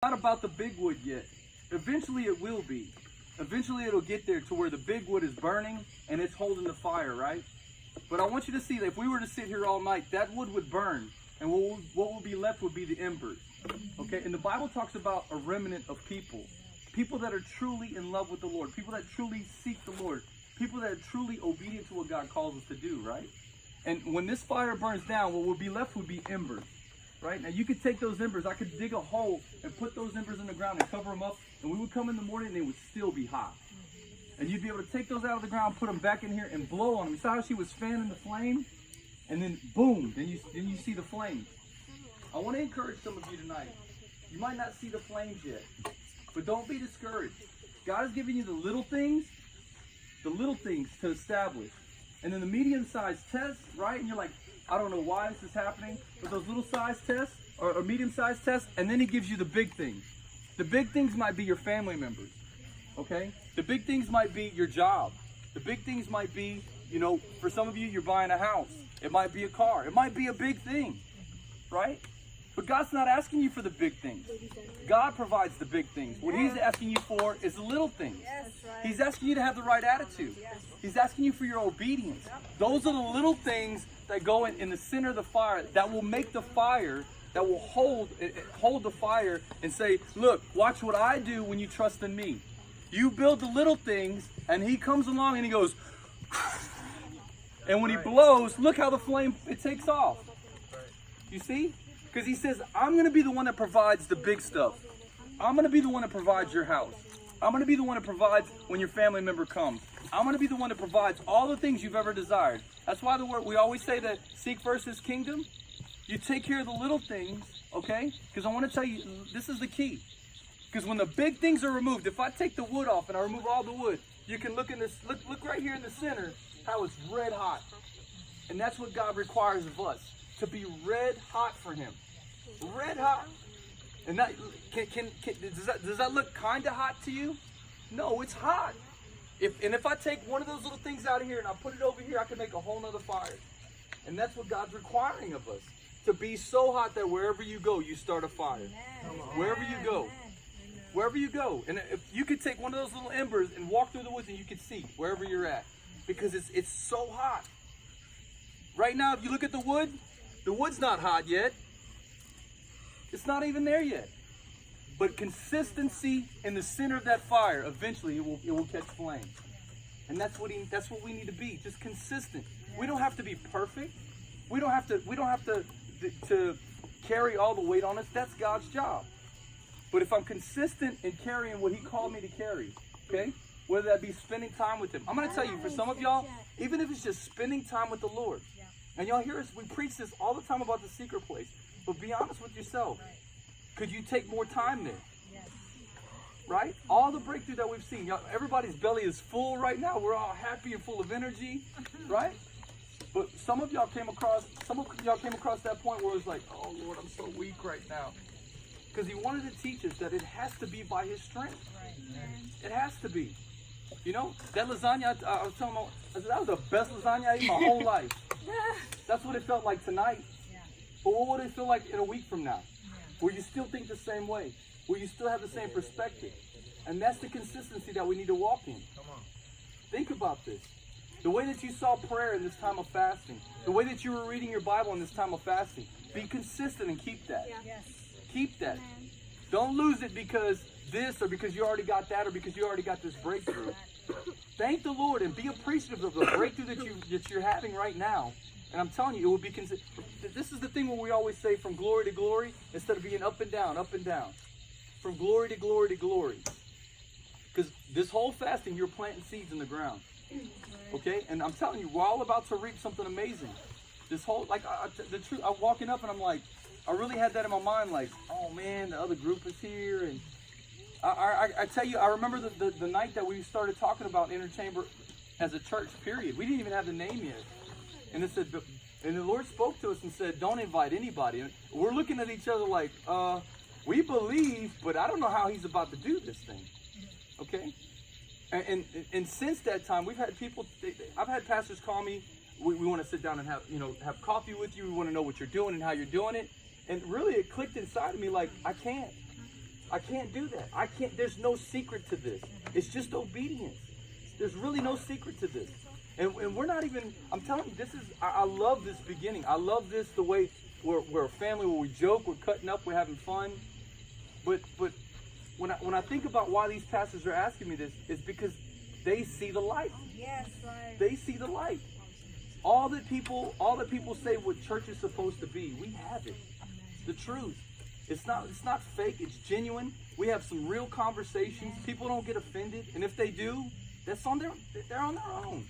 not about the big wood yet. Eventually it will be. Eventually it'll get there to where the big wood is burning and it's holding the fire, right? But I want you to see that if we were to sit here all night, that wood would burn, and what will be left would be the embers. Okay? And the Bible talks about a remnant of people. People that are truly in love with the Lord. People that truly seek the Lord. People that are truly obedient to what God calls us to do, right? And when this fire burns down, what will be left would be embers. Right? Now you could take those embers, I could dig a hole and put those embers in the ground and cover them up, and we would come in the morning and they would still be hot. And you'd be able to take those out of the ground, put them back in here and blow on them. You saw how she was fanning the flame? And then boom, then you see the flames. I want to encourage some of you tonight. You might not see the flames yet, but don't be discouraged. God is giving you the little things to establish. And then the medium-sized tests, right? And you're like, I don't know why this is happening, but those little size tests or medium-sized tests, and then he gives you the big things. The big things might be your family members, okay? The big things might be your job. The big things might be, you know, for some of you, you're buying a house. It might be a car. It might be a big thing, right? But God's not asking you for the big things. God provides the big things. What he's asking you for is the little things. He's asking you to have the right attitude. He's asking you for your obedience. Those are the little things that go in the center of the fire that will make the fire, that will hold the fire and say, look, watch what I do when you trust in me. You build the little things, and he comes along and he goes, and when he blows, look how the flame, it takes off. You see? Because he says, I'm going to be the one that provides the big stuff. I'm going to be the one that provides your house. I'm going to be the one that provides when your family member comes. I'm going to be the one that provides all the things you've ever desired. That's why we always say that seek first his kingdom. You take care of the little things, okay? Because I want to tell you, this is the key. Because when the big things are removed, if I take the wood off and I remove all the wood, you can look in this, look right here in the center, how it's red hot. And that's what God requires of us, to be red hot for him. Red hot. And that, does that look kind of hot to you? No, it's hot. If I take one of those little things out of here and I put it over here, I can make a whole nother fire. And that's what God's requiring of us. To be so hot that wherever you go, you start a fire. Wherever you go. Wherever you go. And if you could take one of those little embers and walk through the woods and you could see wherever you're at. Because it's so hot. Right now, if you look at the wood's not hot yet. It's not even there yet. But consistency in the center of that fire, eventually it will catch flame. And that's what we need to be, just consistent. We don't have to be perfect. We don't have to carry all the weight on us. That's God's job. But if I'm consistent in carrying what he called me to carry, okay? Whether that be spending time with him. I'm going to tell you, for some of y'all, even if it's just spending time with the Lord. And y'all hear us, we preach this all the time about the secret place. But be honest with yourself. Could you take more time there? Right? All the breakthrough that we've seen. Y'all, everybody's belly is full right now. We're all happy and full of energy. Right? But some of y'all came across that point where it's like, oh Lord, I'm so weak right now. Because he wanted to teach us that it has to be by his strength. It has to be. You know, that lasagna, I was telling him, I said, that was the best lasagna I ate my whole life. That's what it felt like tonight. But what would it feel like in a week from now? Will you still think the same way? Will you still have the same perspective? And that's the consistency that we need to walk in. Think about this. The way that you saw prayer in this time of fasting, the way that you were reading your Bible in this time of fasting, be consistent and keep that. Keep that. Don't lose it because this or because you already got that or because you already got this breakthrough. Thank the Lord and be appreciative of the breakthrough that you're having right now. And I'm telling you, it will be consistent. This is the thing where we always say from glory to glory instead of being up and down, up and down. From glory to glory to glory. Because this whole fasting, you're planting seeds in the ground. Okay? And I'm telling you, we're all about to reap something amazing. This whole, like, the truth, I'm walking up and I'm like, I really had that in my mind, like, oh man, the other group is here. And I tell you, I remember the night that we started talking about Inner Chamber as a church, period. We didn't even have the name yet. And it said, and the Lord spoke to us and said, don't invite anybody. And we're looking at each other like, we believe, but I don't know how he's about to do this thing. Okay? And since that time, we've had people, I've had pastors call me, we want to sit down and have coffee with you. We want to know what you're doing and how you're doing it. And really it clicked inside of me like, I can't. I can't do that. I can't. There's no secret to this. It's just obedience. There's really no secret to this. And we're not even, I'm telling you, this is, I love this beginning. I love this, the way we're a family where we joke, we're cutting up, we're having fun. But when I think about why these pastors are asking me this, it's because they see the light. Yes, right. They see the light. All that people say what church is supposed to be, we have it. The truth. It's not fake, it's genuine. We have some real conversations. People don't get offended, and if they do, they're on their own.